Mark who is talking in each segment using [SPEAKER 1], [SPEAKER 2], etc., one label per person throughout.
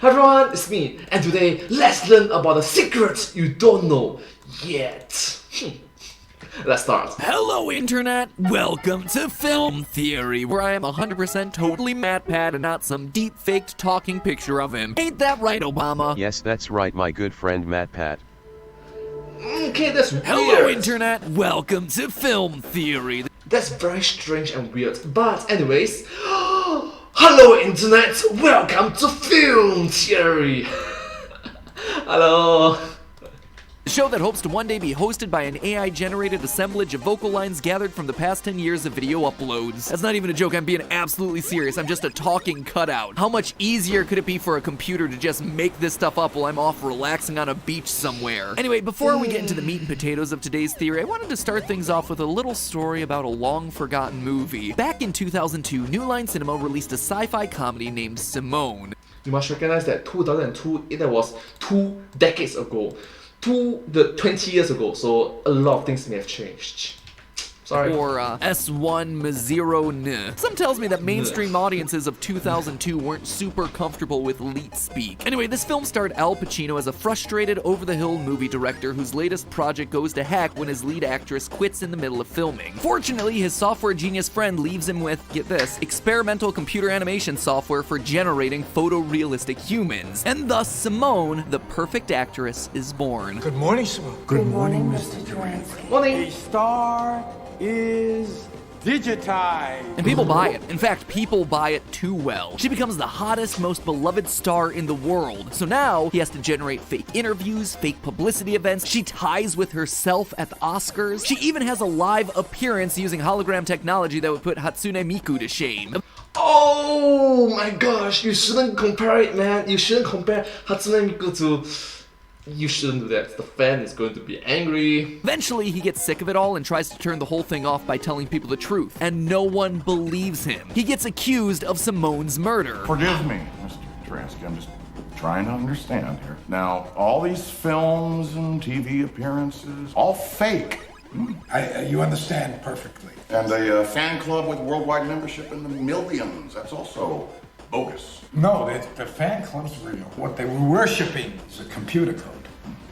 [SPEAKER 1] Hi everyone, it's me, and today let's learn about the secrets you don't know yet. Let's start.
[SPEAKER 2] Hello Internet, welcome to Film Theory, where I am 100% totally MatPat and not some deep-faked talking picture of him. Ain't that right, Obama?
[SPEAKER 3] Yes, that's right, my good friend MatPat.
[SPEAKER 1] Okay, that's weird.
[SPEAKER 2] Hello Internet, welcome to Film Theory.
[SPEAKER 1] That's very strange and weird, but anyways, hello Internet, welcome to Film Theory. Hello.
[SPEAKER 2] The show that hopes to one day be hosted by an AI-generated assemblage of vocal lines gathered from the past 10 years of video uploads. That's not even a joke, I'm being absolutely serious, I'm just a talking cutout. How much easier could it be for a computer to just make this stuff up while I'm off relaxing on a beach somewhere? Anyway, before we get into the meat and potatoes of today's theory, I wanted to start things off with a little story about a long-forgotten movie. Back in 2002, New Line Cinema released a sci-fi comedy named Simone.
[SPEAKER 1] You must recognize that 2002, that was 2 decades ago. 20 years ago, so a lot of things may have changed. Sorry.
[SPEAKER 2] Or S1 Mazero N. Some tells me that mainstream audiences of 2002 weren't super comfortable with leet speak. Anyway, this film starred Al Pacino as a frustrated, over-the-hill movie director whose latest project goes to heck when his lead actress quits in the middle of filming. Fortunately, his software genius friend leaves him with, get this, experimental computer animation software for generating photorealistic humans. And thus, Simone, the perfect actress, is born.
[SPEAKER 4] Good morning, Simone.
[SPEAKER 5] Good morning, Mr. Duransky.
[SPEAKER 1] Morning.
[SPEAKER 4] A star is digitized.
[SPEAKER 2] And people buy it. In fact, people buy it too well. She becomes the hottest, most beloved star in the world. So now, he has to generate fake interviews, fake publicity events. She ties with herself at the Oscars. She even has a live appearance using hologram technology that would put Hatsune Miku to shame.
[SPEAKER 1] Oh my gosh, you shouldn't compare it, man. You shouldn't compare Hatsune Miku to... You shouldn't do that. The fan is going to be angry.
[SPEAKER 2] Eventually, he gets sick of it all and tries to turn the whole thing off by telling people the truth. And no one believes him. He gets accused of Simone's murder.
[SPEAKER 6] Forgive me, Mr. Duransky, I'm just trying to understand here. Now, all these films and TV appearances, all fake.
[SPEAKER 5] You understand perfectly.
[SPEAKER 6] And a fan club with worldwide membership in the millions, that's also bogus.
[SPEAKER 5] No, the fan club's real. What they were worshipping is a computer code.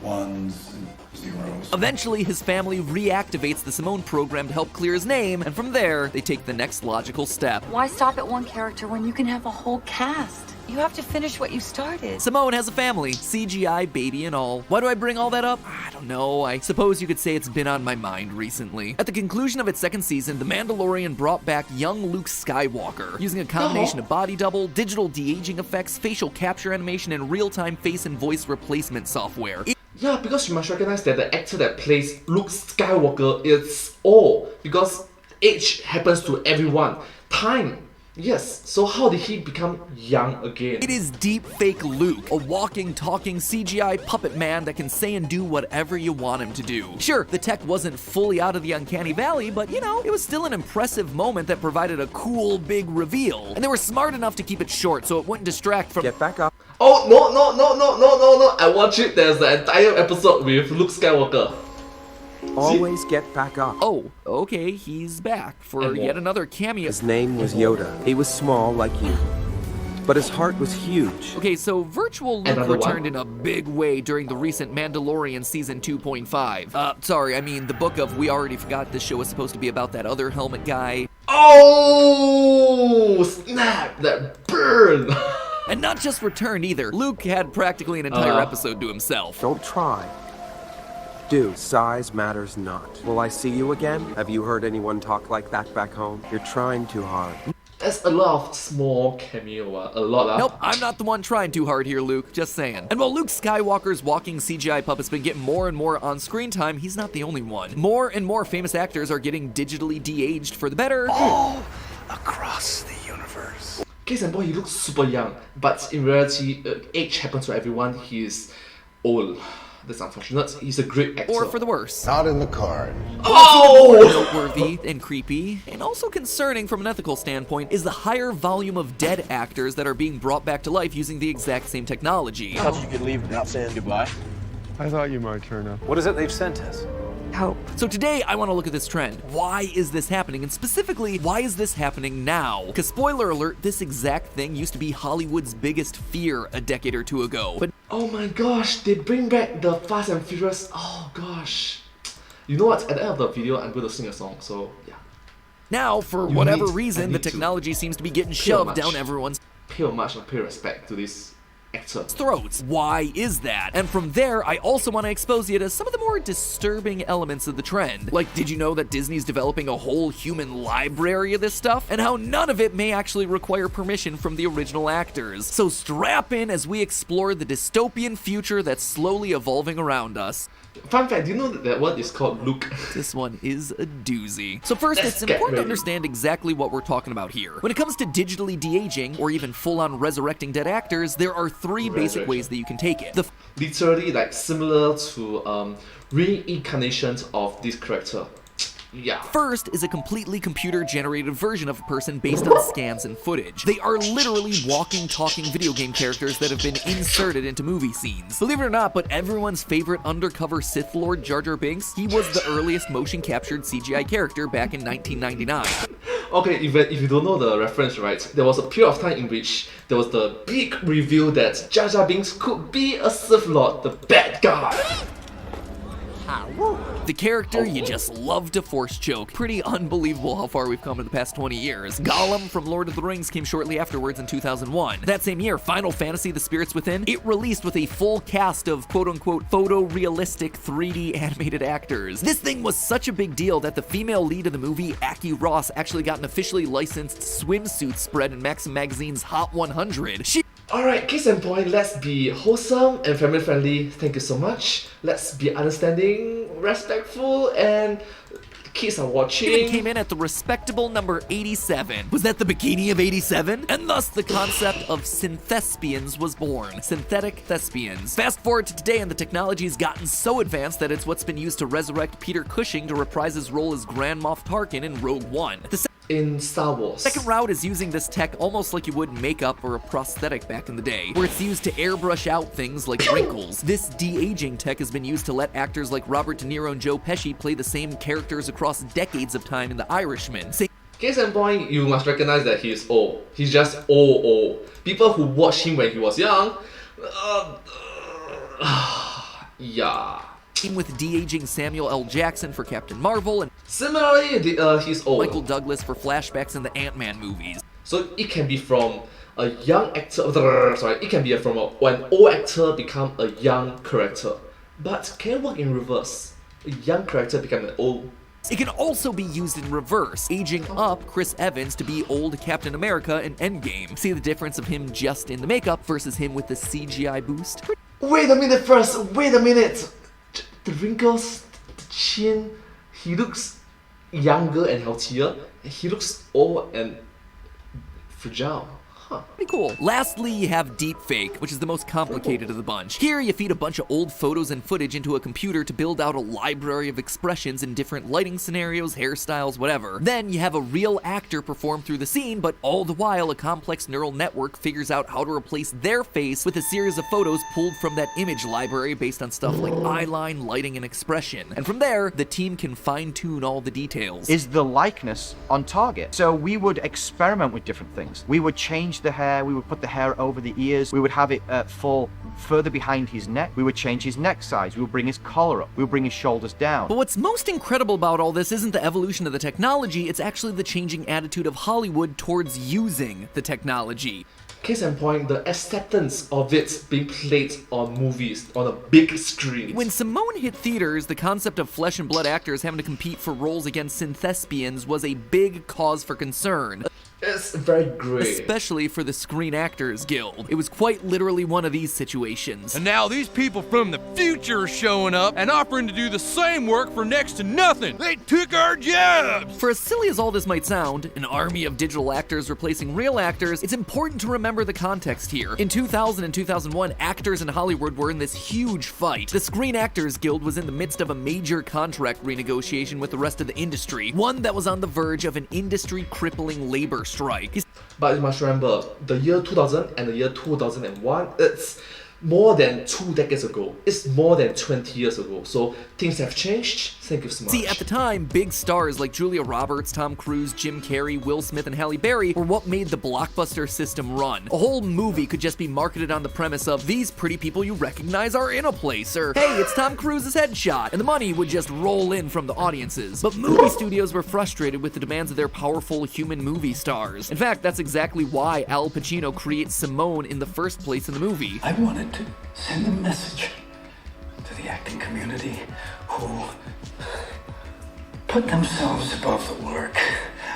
[SPEAKER 5] Ones and zeros.
[SPEAKER 2] Eventually, his family reactivates the Simone program to help clear his name, and from there, they take the next logical step.
[SPEAKER 7] Why stop at one character when you can have a whole cast? You have to finish what you started.
[SPEAKER 2] Simone has a family, CGI, baby and all. Why do I bring all that up? I don't know. I suppose you could say it's been on my mind recently. At the conclusion of its second season, The Mandalorian brought back young Luke Skywalker, using a combination of body double, digital de-aging effects, facial capture animation, and real-time face and voice replacement software.
[SPEAKER 1] Yeah, because you must recognize that the actor that plays Luke Skywalker is old, because age happens to everyone. Time. Yes, so how did he become young again?
[SPEAKER 2] It is Deepfake Luke, a walking, talking CGI puppet man that can say and do whatever you want him to do. Sure, the tech wasn't fully out of the uncanny valley, but you know, it was still an impressive moment that provided a cool big reveal. And they were smart enough to keep it short so it wouldn't distract from—
[SPEAKER 8] Get back up.
[SPEAKER 1] Oh, no, I watched it, there's the entire episode with Luke Skywalker.
[SPEAKER 8] Always get back up.
[SPEAKER 2] Oh, okay, he's back for yet another cameo.
[SPEAKER 8] His name was Yoda. He was small like you, but his heart was huge.
[SPEAKER 2] Okay, so Virtual Luke
[SPEAKER 1] Another
[SPEAKER 2] returned
[SPEAKER 1] one?
[SPEAKER 2] in a big way during the recent Mandalorian Season 2.5. Sorry, I mean the book of We Already Forgot this show was supposed to be about that other helmet guy.
[SPEAKER 1] Oh, snap, that burn.
[SPEAKER 2] And not just returned either. Luke had practically an entire episode to himself.
[SPEAKER 8] Don't try. Do. Size matters not. Will I see you again? Have you heard anyone talk like that back home? You're trying too hard.
[SPEAKER 1] That's a lot of small cameo, a lot.
[SPEAKER 2] Nope, I'm not the one trying too hard here, Luke, just saying. And while Luke Skywalker's walking CGI puppet's been getting more and more on-screen time, he's not the only one. More and more famous actors are getting digitally de-aged for the better.
[SPEAKER 5] All across the universe.
[SPEAKER 1] Case in point, he looks super young, but in reality, age happens to everyone. He is old. That's unfortunate. He's a great actor.
[SPEAKER 2] Or for the worse.
[SPEAKER 5] Not in the card.
[SPEAKER 1] Oh!
[SPEAKER 2] Noteworthy and creepy, and also concerning from an ethical standpoint, is the higher volume of dead actors that are being brought back to life using the exact same technology.
[SPEAKER 9] I thought you could leave without saying goodbye.
[SPEAKER 10] I thought you might turn up.
[SPEAKER 9] What is it they've sent us?
[SPEAKER 7] hope.
[SPEAKER 2] So today, I want to look at this trend. Why is this happening? And specifically, why is this happening now? Because spoiler alert, this exact thing used to be Hollywood's biggest fear a decade or two ago. But
[SPEAKER 1] oh my gosh, they bring back the Fast and Furious. Oh gosh. You know what? At the end of the video, I'm going to sing a song. So yeah.
[SPEAKER 2] now, for
[SPEAKER 1] You
[SPEAKER 2] whatever
[SPEAKER 1] need-
[SPEAKER 2] reason,
[SPEAKER 1] I
[SPEAKER 2] the
[SPEAKER 1] need to
[SPEAKER 2] technology seems to be getting
[SPEAKER 1] pay
[SPEAKER 2] shoved
[SPEAKER 1] homage.
[SPEAKER 2] down everyone's
[SPEAKER 1] Pay homage and pay respect to this actor.
[SPEAKER 2] throats. Why is that? And from there, I also want to expose you to some of the more disturbing elements of the trend. Like, did you know that Disney's developing a whole human library of this stuff? And how none of it may actually require permission from the original actors. So strap in as we explore the dystopian future that's slowly evolving around us.
[SPEAKER 1] Fun fact, do you know that word is called Luke?
[SPEAKER 2] This one is a doozy. So first,
[SPEAKER 1] Let's
[SPEAKER 2] it's
[SPEAKER 1] get
[SPEAKER 2] important to
[SPEAKER 1] ready.
[SPEAKER 2] understand exactly what we're talking about here. When it comes to digitally de-aging, or even full-on resurrecting dead actors, there are three basic ways that you can take it. The
[SPEAKER 1] Literally like similar to reincarnations of this character. Yeah.
[SPEAKER 2] first is a completely computer-generated version of a person based on scans and footage. They are literally walking, talking video game characters that have been inserted into movie scenes. Believe it or not, but everyone's favorite undercover Sith Lord Jar Jar Binks, he was the earliest motion-captured CGI character back in 1999.
[SPEAKER 1] Okay, if you don't know the reference, right, there was a period of time in which there was the big reveal that Jar Jar Binks could be a Sith Lord, the bad guy.
[SPEAKER 2] The character you just love to force choke. Pretty unbelievable how far we've come in the past 20 years. Gollum from Lord of the Rings came shortly afterwards in 2001. That same year, Final Fantasy The Spirits Within, it released with a full cast of quote-unquote photorealistic 3D animated actors. This thing was such a big deal that the female lead of the movie, Aki Ross, actually got an officially licensed swimsuit spread in Maxim Magazine's Hot 100.
[SPEAKER 1] Alright, case in point, let's be wholesome and family friendly. Thank you so much. Let's be understanding, respectful, and kids are
[SPEAKER 2] It
[SPEAKER 1] watching.
[SPEAKER 2] came in at the respectable number 87. Was that the bikini of 87? And thus the concept of synthespians was born. Synthetic thespians. Fast forward to today and the technology has gotten so advanced that it's what's been used to resurrect Peter Cushing to reprise his role as Grand Moff Tarkin in Rogue One. The
[SPEAKER 1] In Star Wars.
[SPEAKER 2] second route is using this tech almost like you would makeup or a prosthetic back in the day, where it's used to airbrush out things like wrinkles. This de-aging tech has been used to let actors like Robert De Niro and Joe Pesci play the same characters across decades of time in The Irishman.
[SPEAKER 1] Case in point, you must recognize that he is old. He's just old. People who watched him when he was young, yeah.
[SPEAKER 2] Same with de-aging Samuel L. Jackson for Captain Marvel and
[SPEAKER 1] Similarly, he's old.
[SPEAKER 2] Michael Douglas for flashbacks in the Ant-Man movies.
[SPEAKER 1] So it can be from a young actor, it can be from an old actor become a young character. But can it work in reverse? A young character become an old.
[SPEAKER 2] It can also be used in reverse, aging up Chris Evans to be old Captain America in Endgame. See the difference of him just in the makeup versus him with the CGI boost?
[SPEAKER 1] Wait a minute first, wait a minute! The wrinkles, the chin, he looks younger and healthier, and he looks old and fragile.
[SPEAKER 2] Pretty cool. Lastly, you have Deepfake, which is the most complicated of the bunch. Here, you feed a bunch of old photos and footage into a computer to build out a library of expressions in different lighting scenarios, hairstyles, whatever. Then, you have a real actor perform through the scene, but all the while, a complex neural network figures out how to replace their face with a series of photos pulled from that image library based on stuff like eyeline, lighting, and expression. And from there, the team can fine-tune all the details.
[SPEAKER 9] Is the likeness on target? So we would experiment with different things. We would change the hair, we would put the hair over the ears, we would have it fall further behind his neck, we would change his neck size, we would bring his collar up, we would bring his shoulders down.
[SPEAKER 2] But what's most incredible about all this isn't the evolution of the technology, it's actually the changing attitude of Hollywood towards using the technology.
[SPEAKER 1] Case in point, the acceptance of it being played on movies, on a big screen.
[SPEAKER 2] When Simone hit theaters, the concept of flesh and blood actors having to compete for roles against synthespians was a big cause for concern.
[SPEAKER 1] It's very great.
[SPEAKER 2] Especially for the Screen Actors Guild. It was quite literally one of these situations.
[SPEAKER 10] And now these people from the future are showing up and offering to do the same work for next to nothing. They took our jobs!
[SPEAKER 2] For as silly as all this might sound, an army of digital actors replacing real actors, it's important to remember the context here. In 2000 and 2001, actors in Hollywood were in this huge fight. The Screen Actors Guild was in the midst of a major contract renegotiation with the rest of the industry, one that was on the verge of an industry-crippling labor strike.
[SPEAKER 1] But you must remember, the year 2000 and the year 2001, it's more than 2 decades ago. It's more than 20 years ago. So things have changed, Thank you so much.
[SPEAKER 2] See, at the time, big stars like Julia Roberts, Tom Cruise, Jim Carrey, Will Smith, and Halle Berry were what made the blockbuster system run. A whole movie could just be marketed on the premise of, these pretty people you recognize are in a place, or hey, it's Tom Cruise's headshot, and the money would just roll in from the audiences. But movie studios were frustrated with the demands of their powerful human movie stars. In fact, that's exactly why Al Pacino creates Simone in the first place in the movie.
[SPEAKER 5] I wanted to send a message to the acting community who put themselves above the work,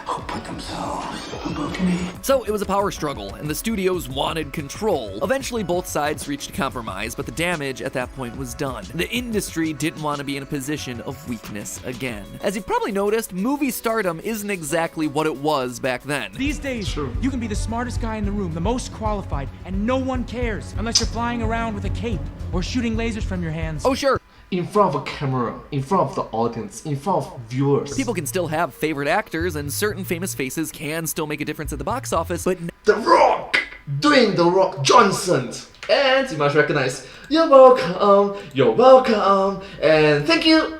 [SPEAKER 5] who put themselves above me.
[SPEAKER 2] So it was a power struggle, and the studios wanted control. Eventually, both sides reached a compromise, but the damage at that point was done. The industry didn't want to be in a position of weakness again. As you've probably noticed, movie stardom isn't exactly what it was back then.
[SPEAKER 11] These days, you can be the smartest guy in the room, the most qualified, and no one cares unless you're flying around with a cape or shooting lasers from your hands.
[SPEAKER 2] Oh, sure.
[SPEAKER 1] In front of a camera, in front of the audience, in front of viewers.
[SPEAKER 2] People can still have favorite actors, and certain famous faces can still make a difference at the box office, but
[SPEAKER 1] The Rock! Dwayne The Rock Johnson! And you must recognize, you're welcome, and thank you!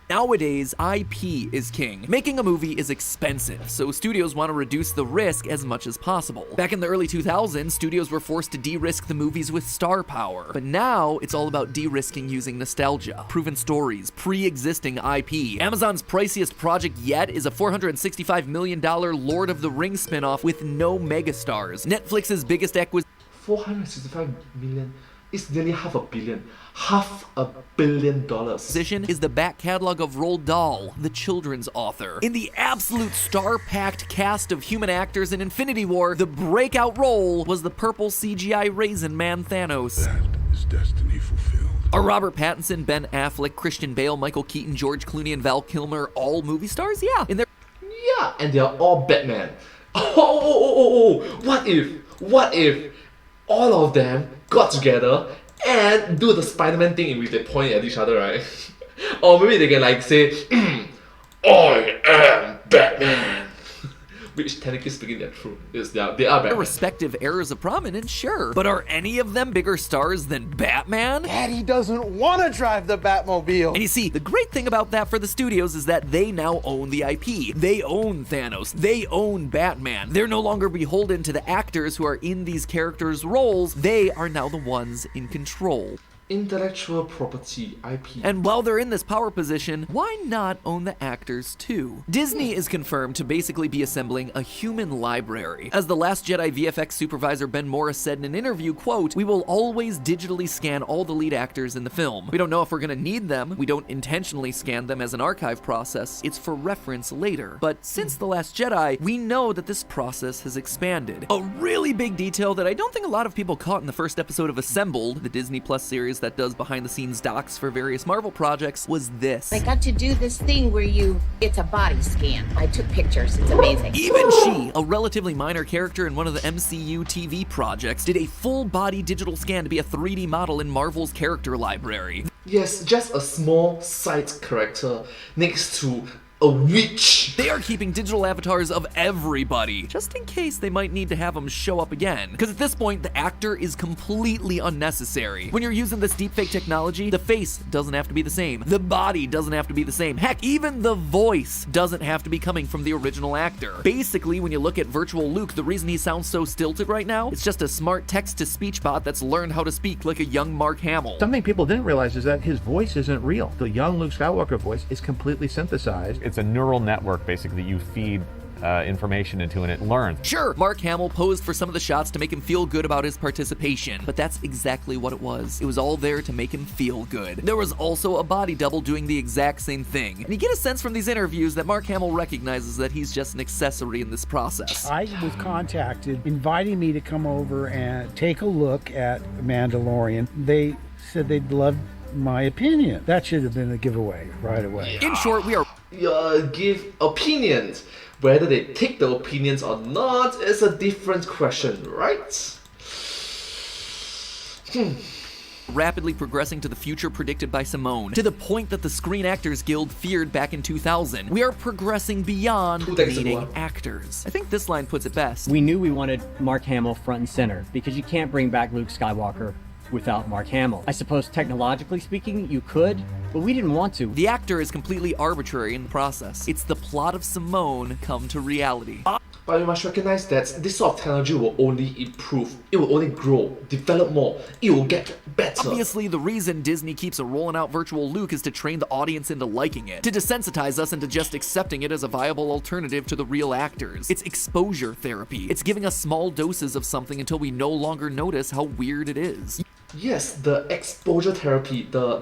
[SPEAKER 2] nowadays, IP is king. Making a movie is expensive, so studios want to reduce the risk as much as possible. Back in the early 2000s, studios were forced to de-risk the movies with star power. But now, it's all about de-risking using nostalgia, proven stories, pre-existing IP. Amazon's priciest project yet is a $465 million Lord of the Rings spin-off with no megastars. Netflix's biggest acquisition...
[SPEAKER 1] 465 million is nearly $500 million. $500 million.
[SPEAKER 2] Is the back catalog of Roald Dahl, the children's author. In the absolute star-packed cast of human actors in Infinity War, the breakout role was the purple CGI Raisin Man Thanos.
[SPEAKER 12] That is destiny fulfilled.
[SPEAKER 2] Are Robert Pattinson, Ben Affleck, Christian Bale, Michael Keaton, George Clooney, and Val Kilmer all movie stars? Yeah.
[SPEAKER 1] Yeah, and they're all Batman. What if all of them got together and do the Spider-Man thing in which they point at each other, right? Or maybe they can like say, I am Batman. Which technically speaking they're true. They are Batman.
[SPEAKER 2] Their respective eras of prominence, sure. But are any of them bigger stars than Batman?
[SPEAKER 13] Daddy doesn't want to drive the Batmobile.
[SPEAKER 2] And you see, the great thing about that for the studios is that they now own the IP. They own Thanos. They own Batman. They're no longer beholden to the actors who are in these characters' roles. They are now the ones in control.
[SPEAKER 1] Intellectual property, IP.
[SPEAKER 2] And while they're in this power position, why not own the actors too? Disney is confirmed to basically be assembling a human library. As the Last Jedi VFX supervisor Ben Morris said in an interview, quote, "We will always digitally scan all the lead actors in the film. We don't know if we're gonna need them. We don't intentionally scan them as an archive process. It's for reference later. But since The Last Jedi, we know that this process has expanded." A really big detail that I don't think a lot of people caught in the first episode of Assembled, the Disney Plus series that does behind-the-scenes docs for various Marvel projects, was this.
[SPEAKER 14] I got to do this thing where it's a body scan. I took pictures, it's amazing.
[SPEAKER 2] Even she, a relatively minor character in one of the MCU TV projects, did a full-body digital scan to be a 3D model in Marvel's character library.
[SPEAKER 1] Yes, just a small side character next to a witch.
[SPEAKER 2] They are keeping digital avatars of everybody, just in case they might need to have them show up again. Because at this point, the actor is completely unnecessary. When you're using this deepfake technology, the face doesn't have to be the same. The body doesn't have to be the same. Heck, even the voice doesn't have to be coming from the original actor. Basically, when you look at Virtual Luke, the reason he sounds so stilted right now, it's just a smart text-to-speech bot that's learned how to speak like a young Mark Hamill.
[SPEAKER 15] Something people didn't realize is that his voice isn't real. The young Luke Skywalker voice is completely synthesized.
[SPEAKER 16] It's a neural network, basically, you feed information into and it learns.
[SPEAKER 2] Sure, Mark Hamill posed for some of the shots to make him feel good about his participation, but that's exactly what it was. It was all there to make him feel good. There was also a body double doing the exact same thing, and you get a sense from these interviews that Mark Hamill recognizes that he's just an accessory in this process.
[SPEAKER 17] I was contacted inviting me to come over and take a look at Mandalorian. They said they'd love my opinion. That should have been a giveaway right away.
[SPEAKER 2] In short, we are
[SPEAKER 1] give opinions. Whether they take the opinions or not is a different question, right?
[SPEAKER 2] rapidly progressing to the future predicted by Simone, to the point that the Screen Actors Guild feared back in 2000. We are progressing beyond needing actors. I think this line puts it best.
[SPEAKER 18] We knew we wanted Mark Hamill front and center, because you can't bring back Luke Skywalker without Mark Hamill. I suppose technologically speaking, you could, but we didn't want to.
[SPEAKER 2] The actor is completely arbitrary in the process. It's the plot of Simone come to reality.
[SPEAKER 1] But we must recognize that this sort of technology will only improve, it will only grow, develop more, it will get better.
[SPEAKER 2] Obviously, the reason Disney keeps a rolling out virtual Luke is to train the audience into liking it, to desensitize us into just accepting it as a viable alternative to the real actors. It's exposure therapy. It's giving us small doses of something until we no longer notice how weird it is.
[SPEAKER 1] Yes, the exposure therapy, the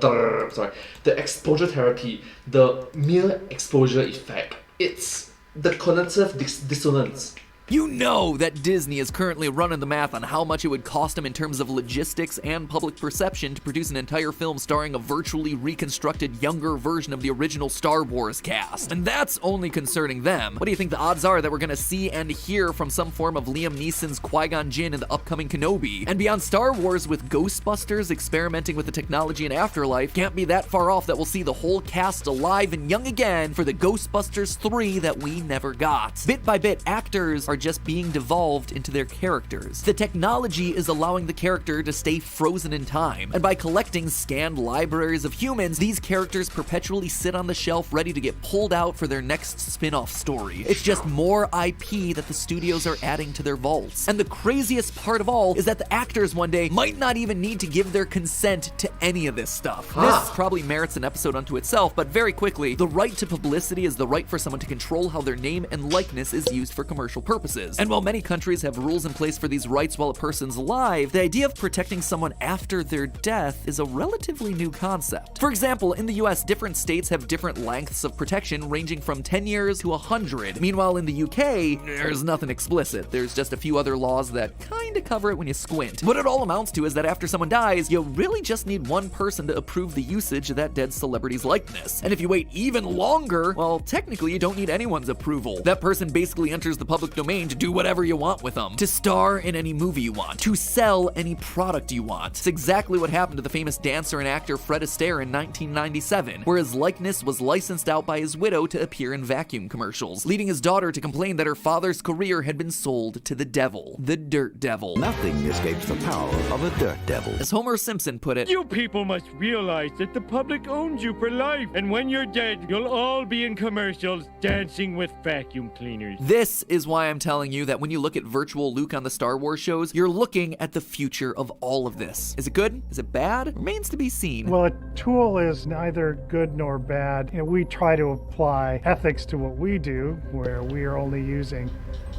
[SPEAKER 1] exposure therapy, the mere exposure effect. It's the cognitive dissonance.
[SPEAKER 2] You know that Disney is currently running the math on how much it would cost them in terms of logistics and public perception to produce an entire film starring a virtually reconstructed younger version of the original Star Wars cast. And that's only concerning them. What do you think the odds are that we're gonna see and hear from some form of Liam Neeson's Qui-Gon Jinn in the upcoming Kenobi? And beyond Star Wars, with Ghostbusters experimenting with the technology in Afterlife, can't be that far off that we'll see the whole cast alive and young again for the Ghostbusters 3 that we never got. Bit by bit, actors are just being devolved into their characters. The technology is allowing the character to stay frozen in time, and by collecting scanned libraries of humans, these characters perpetually sit on the shelf ready to get pulled out for their next spin-off story. It's just more IP that the studios are adding to their vaults. And the craziest part of all is that the actors one day might not even need to give their consent to any of this stuff. This probably merits an episode unto itself, but very quickly, the right to publicity is the right for someone to control how their name and likeness is used for commercial purposes. And while many countries have rules in place for these rights while a person's alive, the idea of protecting someone after their death is a relatively new concept. For example, in the US, different states have different lengths of protection ranging from 10 years to 100. Meanwhile, in the UK, there's nothing explicit. There's just a few other laws that kinda cover it when you squint. What it all amounts to is that after someone dies, you really just need one person to approve the usage of that dead celebrity's likeness. And if you wait even longer, well, technically you don't need anyone's approval. That person basically enters the public domain to do whatever you want with them, to star in any movie you want, to sell any product you want. It's exactly what happened to the famous dancer and actor Fred Astaire in 1997, where his likeness was licensed out by his widow to appear in vacuum commercials, leading his daughter to complain that her father's career had been sold to the devil, the dirt devil.
[SPEAKER 19] Nothing escapes the power of a dirt devil.
[SPEAKER 2] As Homer Simpson put it,
[SPEAKER 20] "You people must realize that the public owns you for life, and when you're dead, you'll all be in commercials dancing with vacuum cleaners."
[SPEAKER 2] This is why I'm telling you that when you look at virtual Luke on the Star Wars shows, you're looking at the future of all of this. Is it good? Is it bad? Remains to be seen.
[SPEAKER 21] Well, a tool is neither good nor bad. We try to apply ethics to what we do, where we are only using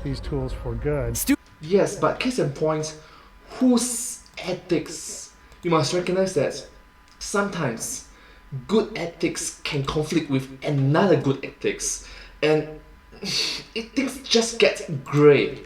[SPEAKER 21] these tools for good.
[SPEAKER 1] Yes, but case in point, whose ethics? You must recognize that sometimes good ethics can conflict with another good ethics, and things just get gray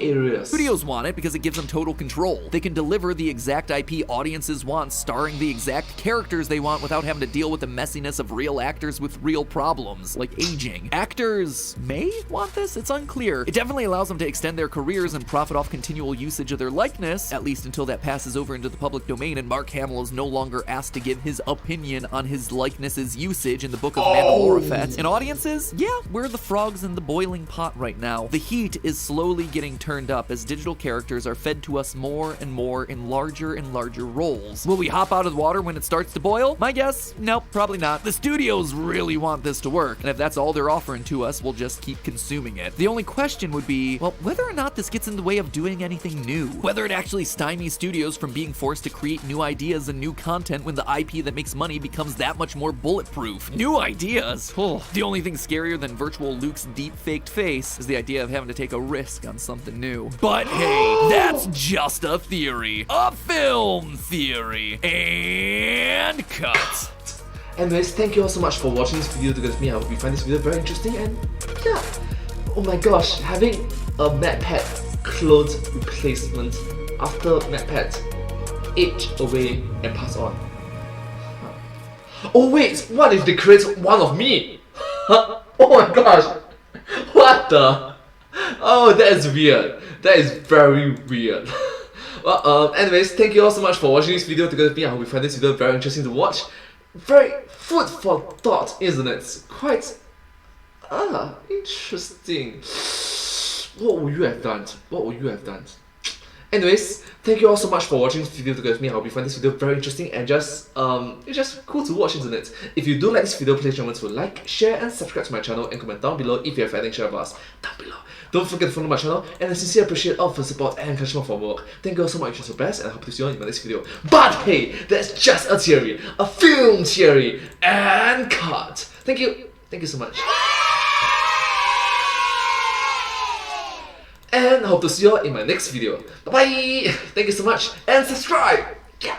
[SPEAKER 1] areas.
[SPEAKER 2] Studios want it because it gives them total control. They can deliver the exact IP audiences want, starring the exact characters they want without having to deal with the messiness of real actors with real problems, like aging. Actors may want this, it's unclear. It definitely allows them to extend their careers and profit off continual usage of their likeness, at least until that passes over into the public domain and Mark Hamill is no longer asked to give his opinion on his likeness's usage in the Book of Mandalorian. And audiences? Yeah, we're the frogs in the boiling pot right now. The heat is slowly getting turned up as digital characters are fed to us more and more in larger and larger roles. Will we hop out of the water when it starts to boil? My guess? Nope, probably not. The studios really want this to work, and if that's all they're offering to us, we'll just keep consuming it. The only question would be, well, whether or not this gets in the way of doing anything new. Whether it actually stymies studios from being forced to create new ideas and new content when the IP that makes money becomes that much more bulletproof. New ideas? Oh, the only thing scarier than virtual Luke's deep-faked face is the idea of having to take a risk on something new. But hey, that's just a theory. A film theory. And cut.
[SPEAKER 1] Anyways, thank you all so much for watching this video together with me. I hope you find this video very interesting, and yeah. Oh my gosh, having a MatPat clone replacement after MatPat aged away and passed on. Oh wait, what if they create one of me? Oh my gosh. What the? Oh, that is weird. That is very weird. Well, anyways, thank you all so much for watching this video together with me. I hope you find this video very interesting to watch. Very food for thought, isn't it? Quite interesting. What would you have done? What would you have done? Anyways, thank you all so much for watching this video together with me. I hope you find this video very interesting and just it's just cool to watch, isn't it? If you do like this video, please remember to like, share and subscribe to my channel and comment down below if you have anything to share with us down below. Don't forget to follow my channel, and I sincerely appreciate all of your support and encouragement for work. Thank you all so much, you're so best, and I hope to see you all in my next video. But hey, that's just a theory, a film theory, and cut. Thank you so much. And I hope to see you all in my next video. Bye bye! Thank you so much, and subscribe! Yeah!